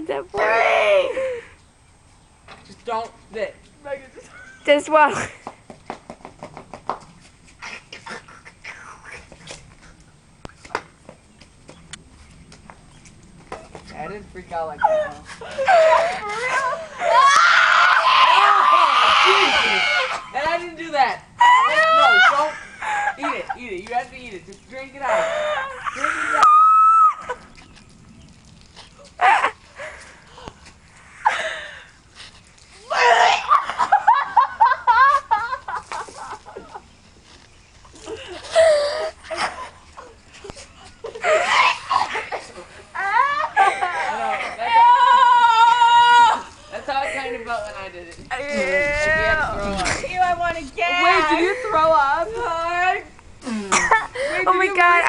Definitely. Just don't spit. Just what? I didn't freak out like that. Jesus! And I didn't do that. No, don't eat it. Eat it. You have to eat it. Just drink it out. Drink it out. When I did it. Ew, I want to get. Wait, did you throw up? Oh my god,